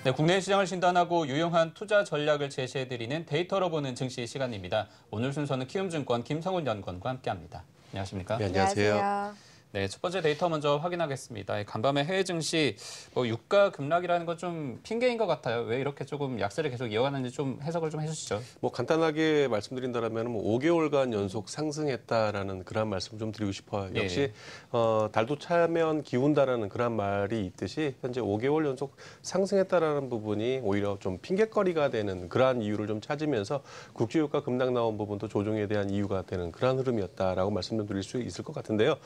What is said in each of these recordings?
네, 국내 시장을 진단하고 유용한 투자 전략을 제시해드리는 데이터로 보는 증시 시간입니다. 오늘 순서는 키움증권 김성훈 연구원과 함께합니다. 안녕하십니까? 네, 안녕하세요. 안녕하세요. 네, 첫 번째 데이터 먼저 확인하겠습니다. 간밤에 해외 증시 유가 급락이라는 건 좀 핑계인 것 같아요. 왜 이렇게 조금 약세를 계속 이어가는지 좀 해석을 좀 해주시죠. 간단하게 말씀드린다면 5개월간 연속 상승했다라는 그런 말씀 좀 드리고 싶어요. 예. 역시 달도 차면 기운다라는 그런 말이 있듯이 현재 5개월 연속 상승했다라는 부분이 오히려 좀 핑계거리가 되는 그러한 이유를 좀 찾으면서 국제유가 급락 나온 부분도 조정에 대한 이유가 되는 그런 흐름이었다라고 말씀 좀 드릴 수 있을 것 같은데요.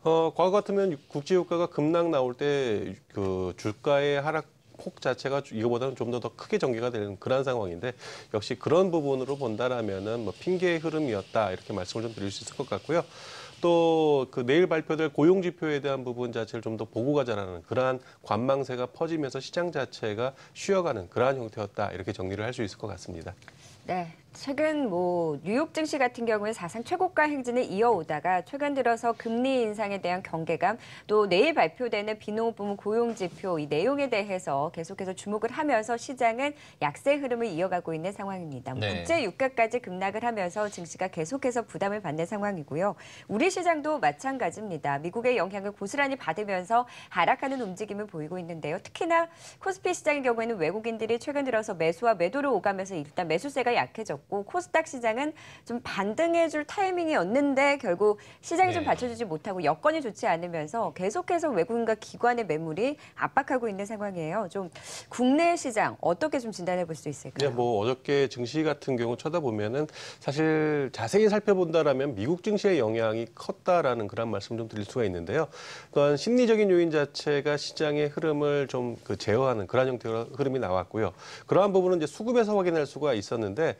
과거 같으면 국제유가가 급락 나올 때 그 주가의 하락 폭 자체가 이거보다는 좀 더 크게 전개가 되는 그런 상황인데 역시 그런 부분으로 본다라면은 핑계의 흐름이었다 이렇게 말씀을 좀 드릴 수 있을 것 같고요. 또 그 내일 발표될 고용 지표에 대한 부분 자체를 좀 더 보고 가자라는 그러한 관망세가 퍼지면서 시장 자체가 쉬어가는 그러한 형태였다 이렇게 정리를 할 수 있을 것 같습니다. 네, 최근 뉴욕 증시 같은 경우에 사상 최고가 행진을 이어오다가 최근 들어서 금리 인상에 대한 경계감, 또 내일 발표되는 비농업부문 고용지표 이 내용에 대해서 계속해서 주목을 하면서 시장은 약세 흐름을 이어가고 있는 상황입니다. 네. 국제 유가까지 급락을 하면서 증시가 계속해서 부담을 받는 상황이고요. 우리 시장도 마찬가지입니다. 미국의 영향을 고스란히 받으면서 하락하는 움직임을 보이고 있는데요. 특히나 코스피 시장의 경우에는 외국인들이 최근 들어서 매수와 매도를 오가면서 일단 매수세가 약해졌고 코스닥 시장은 좀 반등해줄 타이밍이었는데 결국 시장이 좀 받쳐주지 못하고 여건이 좋지 않으면서 계속해서 외국인과 기관의 매물이 압박하고 있는 상황이에요. 좀 국내 시장 어떻게 좀 진단해 볼 수 있을까요? 네, 어저께 증시 같은 경우 쳐다보면은 사실 자세히 살펴본다라면 미국 증시의 영향이 컸다라는 그런 말씀 좀 드릴 수가 있는데요. 또한 심리적인 요인 자체가 시장의 흐름을 좀 제어하는 그런 형태의 흐름이 나왔고요. 그러한 부분은 이제 수급에서 확인할 수가 있었는데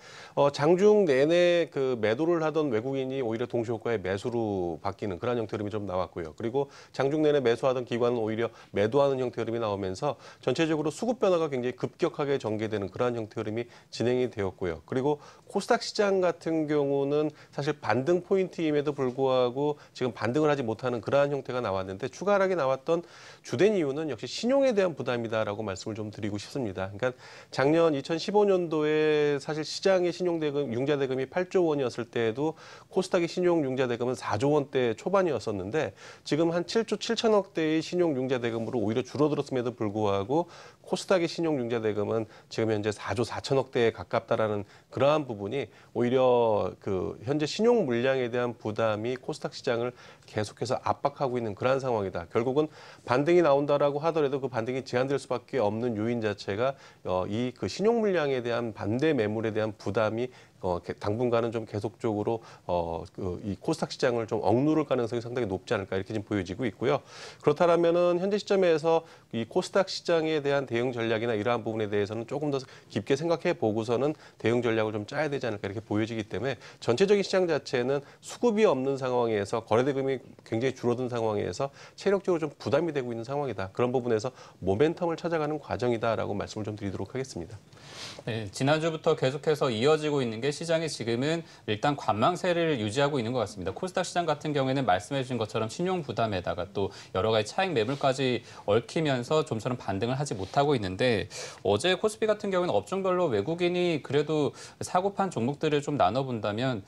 장중 내내 그 매도를 하던 외국인이 오히려 동시효과의 매수로 바뀌는 그런 형태 흐름이 좀 나왔고요. 그리고 장중 내내 매수하던 기관은 오히려 매도하는 형태 흐름이 나오면서 전체적으로 수급 변화가 굉장히 급격하게 전개되는 그러한 형태 흐름이 진행이 되었고요. 그리고 코스닥 시장 같은 경우는 사실 반등 포인트임에도 불구하고 지금 반등을 하지 못하는 그러한 형태가 나왔는데 추가 하락이 나왔던 주된 이유는 역시 신용에 대한 부담이다라고 말씀을 좀 드리고 싶습니다. 그러니까 작년 2015년도에 사실 시장의 신용대금, 융자대금이 8조 원이었을 때에도 코스닥의 신용융자대금은 4조 원대 초반이었었는데 지금 한 7조 7천억 대의 신용융자대금으로 오히려 줄어들었음에도 불구하고 코스닥의 신용융자대금은 지금 현재 4조 4천억 대에 가깝다라는 그러한 부분이 오히려 그 현재 신용 물량에 대한 부담이 코스닥 시장을 계속해서 압박하고 있는 그러한 상황이다. 결국은 반등이 나온다라고 하더라도 그 반등이 제한될 수밖에 없는 요인 자체가 이 그 신용 물량에 대한 반대 매물에 대한 부담이 당분간은 좀 계속적으로 이 코스닥 시장을 좀 억누를 가능성이 상당히 높지 않을까 이렇게 지금 보여지고 있고요. 그렇다면은 현재 시점에서 이 코스닥 시장에 대한 대응 전략이나 이러한 부분에 대해서는 조금 더 깊게 생각해 보고서는 대응 전략을 좀 짜야 되지 않을까 이렇게 보여지기 때문에 전체적인 시장 자체는 수급이 없는 상황에서 거래대금이 굉장히 줄어든 상황에서 체력적으로 좀 부담이 되고 있는 상황이다. 그런 부분에서 모멘텀을 찾아가는 과정이다라고 말씀을 좀 드리도록 하겠습니다. 네, 지난주부터 계속해서 이어지고 있는 게 시장이 지금은 일단 관망세를 유지하고 있는 것 같습니다. 코스닥 시장 같은 경우에는 말씀해 주신 것처럼 신용 부담에다가 또 여러 가지 차익 매물까지 얽히면서 좀처럼 반등을 하지 못하고 있는데 어제 코스피 같은 경우에는 업종별로 외국인이 그래도 사고 판 종목들을 좀 나눠본다면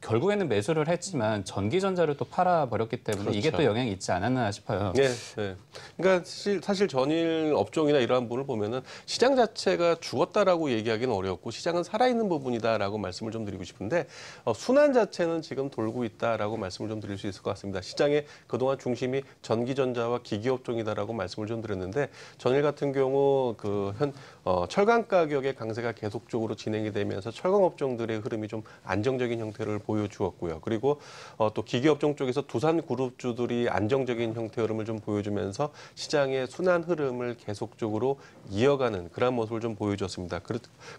결국에는 매수를 했지만 전기전자를 또 팔아버렸기 때문에 그렇죠. 이게 또 영향이 있지 않았나 싶어요. 네, 네. 그러니까 사실 전일 업종이나 이러한 부분을 보면은 시장 자체가 죽었다라고 얘기하기는 어렵고 시장은 살아있는 부분이다라고 말씀을 좀 드리고 싶은데 순환 자체는 지금 돌고 있다라고 말씀을 좀 드릴 수 있을 것 같습니다. 시장의 그동안 중심이 전기전자와 기기업종이다라고 말씀을 좀 드렸는데 전일 같은 경우 철강 가격의 강세가 계속적으로 진행이 되면서 철강 업종들의 흐름이 좀 안정적인 형태를 보여주었고요. 그리고 또 기기업종 쪽에서 두산 그룹주들이 안정적인 형태 흐름을 좀 보여주면서 시장의 순환 흐름을 계속적으로 이어가는 그런 모습을 좀 보여줬습니다.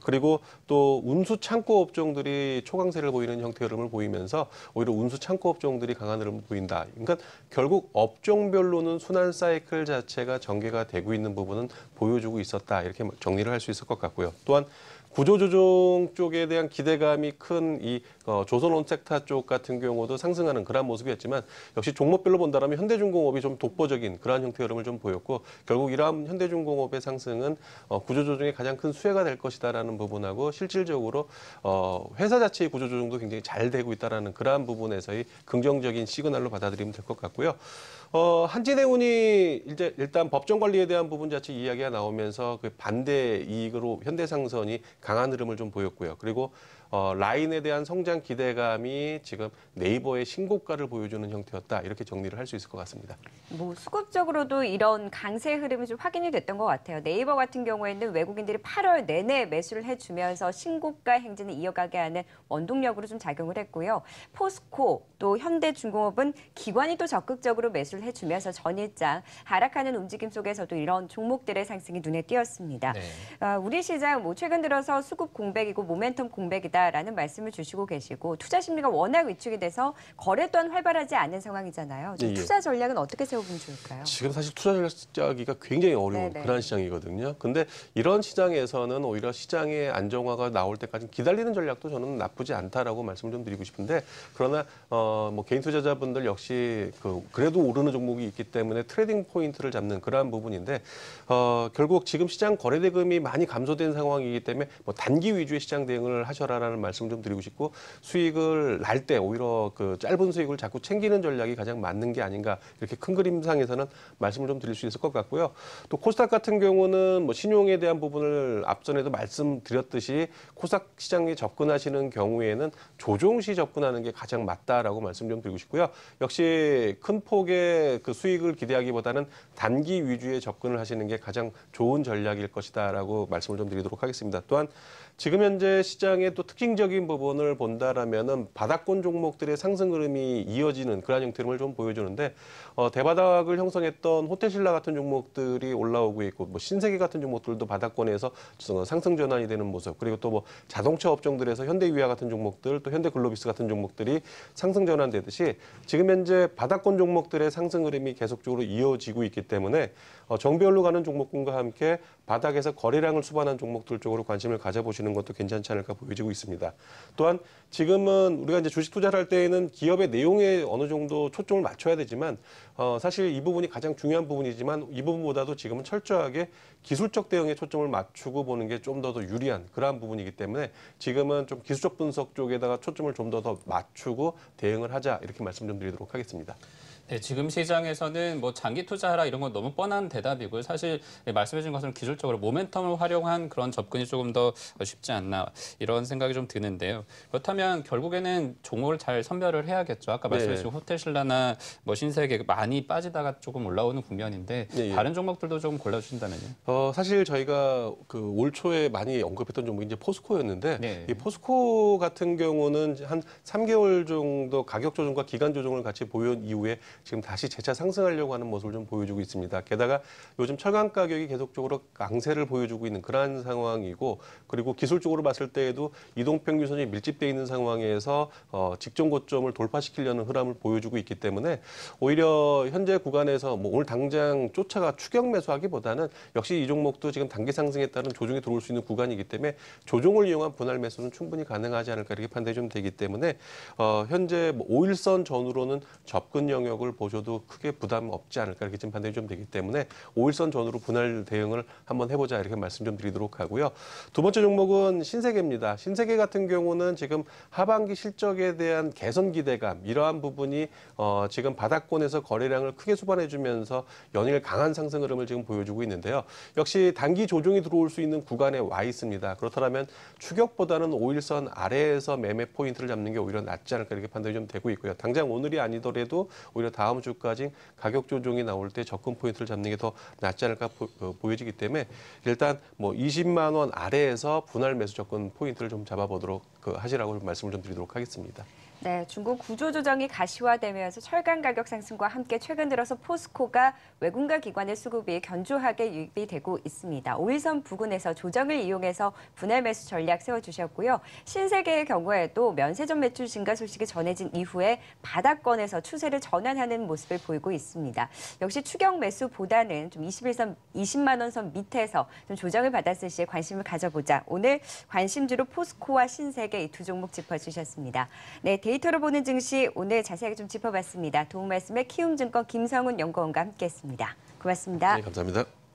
그리고 또 운수 창고 업종들이 초강세를 보이는 형태 흐름을 보이면서 오히려 운수 창고 업종들이 강한 흐름을 보인다. 그러니까 결국 업종별로는 순환 사이클 자체가 전개가 되고 있는 부분은 보여주고 있었다. 이렇게 정리를 할 수 있을 것 같고요. 또한 구조조정 쪽에 대한 기대감이 큰 이 조선온색타 쪽 같은 경우도 상승하는 그런 모습이었지만 역시 종목별로 본다면 현대중공업이 좀 독보적인 그러한 형태 흐름을 좀 보였고 결국 이러한 현대중공업의 상승은 구조조정의 가장 큰 수혜가 될 것이다라는 부분하고 실질적으로 회사 자체의 구조조정도 굉장히 잘 되고 있다라는 그러한 부분에서의 긍정적인 시그널로 받아들이면 될 것 같고요. 한진해운이 이제 일단 법정 관리에 대한 부분 자체 이야기가 나오면서 그 반대 이익으로 현대상선이 강한 흐름을 좀 보였고요. 그리고 라인에 대한 성장 기대감이 지금 네이버의 신고가를 보여주는 형태였다. 이렇게 정리를 할 수 있을 것 같습니다. 뭐 수급적으로도 이런 강세 흐름이 좀 확인이 됐던 것 같아요. 네이버 같은 경우에는 외국인들이 8월 내내 매수를 해주면서 신고가 행진을 이어가게 하는 원동력으로 좀 작용을 했고요. 포스코 또 현대중공업은 기관이 또 적극적으로 매수를 해주면서 전일장 하락하는 움직임 속에서도 이런 종목들의 상승이 눈에 띄었습니다. 네. 우리 시장 뭐 최근 들어서 수급 공백이고 모멘텀 공백이다라는 말씀을 주시고 계시고 투자 심리가 워낙 위축이 돼서 거래 또한 활발하지 않은 상황이잖아요. 좀 예, 예. 투자 전략은 어떻게 세워보면 좋을까요? 지금 사실 투자 전략 짜기가 굉장히 어려운 네네. 그런 시장이거든요. 근데 이런 시장에서는 오히려 시장의 안정화가 나올 때까지 기다리는 전략도 저는 나쁘지 않다라고 말씀을 좀 드리고 싶은데 그러나 뭐 개인 투자자분들 역시 그래도 오르는 종목이 있기 때문에 트레이딩 포인트를 잡는 그러한 부분인데 결국 지금 시장 거래 대금이 많이 감소된 상황이기 때문에 뭐 단기 위주의 시장 대응을 하셔라라는 말씀 좀 드리고 싶고 수익을 날 때 오히려 그 짧은 수익을 자꾸 챙기는 전략이 가장 맞는 게 아닌가 이렇게 큰 그림상에서는 말씀을 좀 드릴 수 있을 것 같고요. 또 코스닥 같은 경우는 뭐 신용에 대한 부분을 앞전에도 말씀드렸듯이 코스닥 시장에 접근하시는 경우에는 조정 시 접근하는 게 가장 맞다라고 말씀 좀 드리고 싶고요. 역시 큰 폭의 그 수익을 기대하기보다는 단기 위주의 접근을 하시는 게 가장 좋은 전략일 것이다라고 말씀을 좀 드리도록 하겠습니다. 또한 지금 현재 시장의 또 특징적인 부분을 본다라면은 바닥권 종목들의 상승 흐름이 이어지는 그런 형태를 좀 보여주는데 대바닥을 형성했던 호텔신라 같은 종목들이 올라오고 있고 뭐 신세계 같은 종목들도 바닥권에서 상승 전환이 되는 모습 그리고 또 뭐 자동차 업종들에서 현대위아 같은 종목들 또 현대글로비스 같은 종목들이 상승 전환되듯이 지금 현재 바닥권 종목들의 상승 흐름이 계속적으로 이어지고 있기 때문에 정배열로 가는 종목군과 함께 바닥에서 거래량을 수반한 종목들 쪽으로 관심을 가져보시는 것도 괜찮지 않을까 보여지고 있습니다. 또한 지금은 우리가 이제 주식 투자를 할 때에는 기업의 내용에 어느 정도 초점을 맞춰야 되지만 사실 이 부분이 가장 중요한 부분이지만 이 부분보다도 지금은 철저하게 기술적 대응에 초점을 맞추고 보는 게 좀 더 유리한 그러한 부분이기 때문에 지금은 좀 기술적 분석 쪽에다가 초점을 좀 더 맞추고 대응을 하자 이렇게 말씀 좀 드리도록 하겠습니다. 네, 지금 시장에서는 뭐 장기 투자하라 이런 건 너무 뻔한 대답이고요. 사실 말씀해 주신 것처럼 기술적으로 모멘텀을 활용한 그런 접근이 조금 더 쉽지 않나 이런 생각이 좀 드는데요. 그렇다면 결국에는 종목을 잘 선별을 해야겠죠. 아까 말씀해 주신 호텔신라나 뭐 신세계 많이 빠지다가 조금 올라오는 국면인데 예, 예. 다른 종목들도 좀 골라주신다면요. 사실 저희가 그 올 초에 많이 언급했던 종목이 이제 포스코였는데 네. 이 포스코 같은 경우는 한 3개월 정도 가격 조정과 기간 조정을 같이 보인 이후에 지금 다시 재차 상승하려고 하는 모습을 좀 보여주고 있습니다. 게다가 요즘 철강 가격이 계속적으로 강세를 보여주고 있는 그러한 상황이고 그리고 기술적으로 봤을 때에도 이동평균선이 밀집되어 있는 상황에서 직전 고점을 돌파시키려는 흐름을 보여주고 있기 때문에 오히려 현재 구간에서 뭐 오늘 당장 쫓아가 추격 매수하기보다는 역시 이 종목도 지금 단기 상승에 따른 조정이 들어올 수 있는 구간이기 때문에 조정을 이용한 분할 매수는 충분히 가능하지 않을까 이렇게 판단이 좀 되기 때문에 현재 뭐 5일선 전후로는 접근 영역을 보셔도 크게 부담 없지 않을까 이렇게 지금 판단이 좀 되기 때문에 5일선 전후로 분할 대응을 한번 해보자 이렇게 말씀 좀 드리도록 하고요. 두 번째 종목은 신세계입니다. 신세계 같은 경우는 지금 하반기 실적에 대한 개선 기대감 이러한 부분이 지금 바닥권에서 거래량을 크게 수반해주면서 연일 강한 상승 흐름을 지금 보여주고 있는데요. 역시 단기 조정이 들어올 수 있는 구간에 와 있습니다. 그렇다면 추격보다는 5일선 아래에서 매매 포인트를 잡는 게 오히려 낫지 않을까 이렇게 판단이 좀 되고 있고요. 당장 오늘이 아니더라도 오히려 다음 주까지 가격 조정이 나올 때 접근 포인트를 잡는 게 더 낫지 않을까 보여지기 때문에 일단 뭐 20만 원 아래에서 분할 매수 접근 포인트를 좀 잡아보도록 하시라고 말씀을 좀 드리도록 하겠습니다. 네, 중국 구조조정이 가시화되면서 철강 가격 상승과 함께 최근 들어서 포스코가 외국가 기관의 수급이 견조하게 유입이 되고 있습니다. 5일선 부근에서 조정을 이용해서 분할 매수 전략 세워주셨고요. 신세계의 경우에도 면세점 매출 증가 소식이 전해진 이후에 바닥권에서 추세를 전환하는 모습을 보이고 있습니다. 역시 추경 매수보다는 좀 21선, 20만 원 선 밑에서 좀 조정을 받았을 시에 관심을 가져보자. 오늘 관심주로 포스코와 신세계 이 두 종목 짚어주셨습니다. 네, 데이터로 보는 증시 오늘 자세하게 좀 짚어봤습니다. 도움 말씀에 키움증권 김성훈 연구원과 함께했습니다. 고맙습니다. 네, 감사합니다.